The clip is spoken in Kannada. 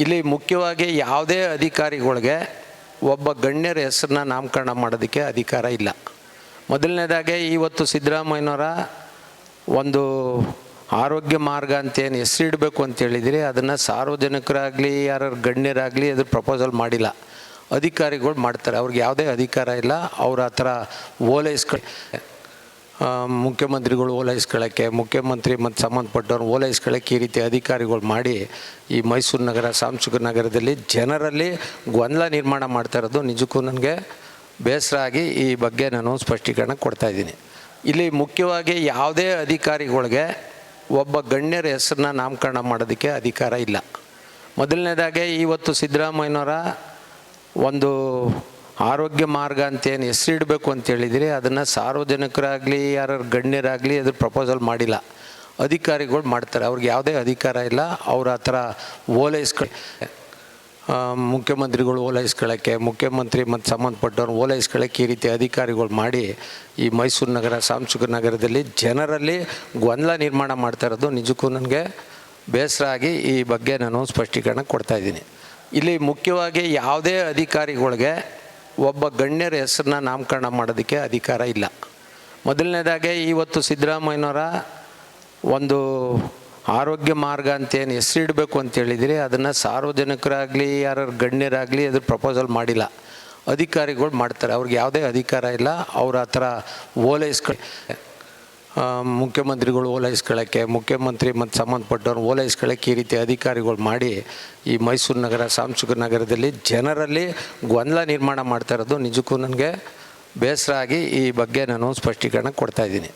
ಇಲ್ಲಿ ಮುಖ್ಯವಾಗಿ ಯಾವುದೇ ಅಧಿಕಾರಿಗಳಿಗೆ ಒಬ್ಬ ಗಣ್ಯರ ಹೆಸರನ್ನ ನಾಮಕರಣ ಮಾಡೋದಕ್ಕೆ ಅಧಿಕಾರ ಇಲ್ಲ. ಮೊದಲನೇದಾಗಿ ಇವತ್ತು ಸಿದ್ದರಾಮಯ್ಯನವರ ಒಂದು ಆರೋಗ್ಯ ಮಾರ್ಗ ಅಂತೇನು ಹೆಸರಿಡಬೇಕು ಅಂತೇಳಿದಿರಿ, ಅದನ್ನು ಸಾರ್ವಜನಿಕರಾಗಲಿ ಯಾರು ಗಣ್ಯರಾಗಲಿ ಅದ್ರ ಪ್ರಪೋಸಲ್ ಮಾಡಿಲ್ಲ, ಅಧಿಕಾರಿಗಳು ಮಾಡ್ತಾರೆ. ಅವ್ರಿಗೆ ಯಾವುದೇ ಅಧಿಕಾರ ಇಲ್ಲ. ಅವ್ರ ಆ ಥರ ಮುಖ್ಯಮಂತ್ರಿಗಳು ಓಲೈಸ್ಕೊಳ್ಳೋಕ್ಕೆ, ಮುಖ್ಯಮಂತ್ರಿ ಮತ್ತು ಸಂಬಂಧಪಟ್ಟವ್ರು ಓಲೈಸ್ಕೊಳ್ಳೋಕ್ಕೆ ಈ ರೀತಿ ಅಧಿಕಾರಿಗಳು ಮಾಡಿ ಈ ಮೈಸೂರು ನಗರ ಸಾಂಸ್ಕೃತಿಕ ನಗರದಲ್ಲಿ ಜನರಲ್ಲಿ ಗೊಂದಲ ನಿರ್ಮಾಣ ಮಾಡ್ತಾ ಇರೋದು ನಿಜಕ್ಕೂ ನನಗೆ ಬೇಸರ ಆಗಿ ಈ ಬಗ್ಗೆ ನಾನು ಸ್ಪಷ್ಟೀಕರಣ ಕೊಡ್ತಾಯಿದ್ದೀನಿ. ಇಲ್ಲಿ ಮುಖ್ಯವಾಗಿ ಯಾವುದೇ ಅಧಿಕಾರಿಗಳಿಗೆ ಒಬ್ಬ ಗಣ್ಯರ ಹೆಸರನ್ನ ನಾಮಕರಣ ಮಾಡೋದಕ್ಕೆ ಅಧಿಕಾರ ಇಲ್ಲ. ಮೊದಲನೇದಾಗಿ ಇವತ್ತು ಸಿದ್ದರಾಮಯ್ಯನವರ ಒಂದು ಆರೋಗ್ಯ ಮಾರ್ಗ ಅಂತೇನು ಹೆಸರಿಡಬೇಕು ಅಂತೇಳಿದಿರಿ, ಅದನ್ನು ಸಾರ್ವಜನಿಕರಾಗಲಿ ಯಾರು ಗಣ್ಯರಾಗಲಿ ಅದ್ರ ಪ್ರಪೋಸಲ್ ಮಾಡಿಲ್ಲ, ಅಧಿಕಾರಿಗಳು ಮಾಡ್ತಾರೆ. ಅವ್ರಿಗೆ ಯಾವುದೇ ಅಧಿಕಾರ ಇಲ್ಲ. ಅವ್ರ ಆ ಥರ ಮುಖ್ಯಮಂತ್ರಿಗಳು ಓಲೈಸ್ಕೊಳ್ಳೋಕ್ಕೆ, ಮುಖ್ಯಮಂತ್ರಿ ಮತ್ತು ಸಂಬಂಧಪಟ್ಟವ್ರು ಓಲೈಸ್ಕೊಳ್ಳೋಕ್ಕೆ ಈ ರೀತಿ ಅಧಿಕಾರಿಗಳು ಮಾಡಿ ಈ ಮೈಸೂರು ನಗರ ಸಾಂಸ್ಕೃತಿಕ ನಗರದಲ್ಲಿ ಜನರಲ್ಲಿ ಗೊಂದಲ ನಿರ್ಮಾಣ ಮಾಡ್ತಾ ಇರೋದು ನಿಜಕ್ಕೂ ನನಗೆ ಬೇಸರ ಆಗಿ ಈ ಬಗ್ಗೆ ನಾನು ಸ್ಪಷ್ಟೀಕರಣ ಕೊಡ್ತಾಯಿದ್ದೀನಿ. ಇಲ್ಲಿ ಮುಖ್ಯವಾಗಿ ಯಾವುದೇ ಅಧಿಕಾರಿಗಳಿಗೆ ಒಬ್ಬ ಗಣ್ಯರ ಹೆಸರನ್ನ ನಾಮಕರಣ ಮಾಡೋದಕ್ಕೆ ಅಧಿಕಾರ ಇಲ್ಲ. ಮೊದಲನೇದಾಗಿ ಇವತ್ತು ಸಿದ್ದರಾಮಯ್ಯನವರ ಒಂದು ಆರೋಗ್ಯ ಮಾರ್ಗ ಅಂತೇನು ಹೆಸರಿಡಬೇಕು ಅಂತೇಳಿದಿರಿ, ಅದನ್ನು ಸಾರ್ವಜನಿಕರಾಗಲಿ ಯಾರು ಗಣ್ಯರಾಗಲಿ ಅದ್ರ ಪ್ರಪೋಸಲ್ ಮಾಡಿಲ್ಲ, ಅಧಿಕಾರಿಗಳು ಮಾಡ್ತಾರೆ. ಅವ್ರಿಗೆ ಯಾವುದೇ ಅಧಿಕಾರ ಇಲ್ಲ. ಅವ್ರ ಆ ಥರ ಮುಖ್ಯಮಂತ್ರಿಗಳು ಓಲೈಸ್ಕೊಳ್ಳೋಕ್ಕೆ, ಮುಖ್ಯಮಂತ್ರಿ ಮತ್ತು ಸಂಬಂಧಪಟ್ಟವ್ರು ಓಲೈಸ್ಕೊಳ್ಳೋಕ್ಕೆ ಈ ರೀತಿ ಅಧಿಕಾರಿಗಳು ಮಾಡಿ ಈ ಮೈಸೂರು ನಗರ ಸಾಂಸ್ಕೃತಿಕ ನಗರದಲ್ಲಿ ಜನರಲ್ಲಿ ಗೊಂದಲ ನಿರ್ಮಾಣ ಮಾಡ್ತಾ ಇರೋದು ನಿಜಕ್ಕೂ ನನಗೆ ಬೇಸರ ಆಗಿ ಈ ಬಗ್ಗೆ ನಾನು ಸ್ಪಷ್ಟೀಕರಣ ಕೊಡ್ತಾಯಿದ್ದೀನಿ.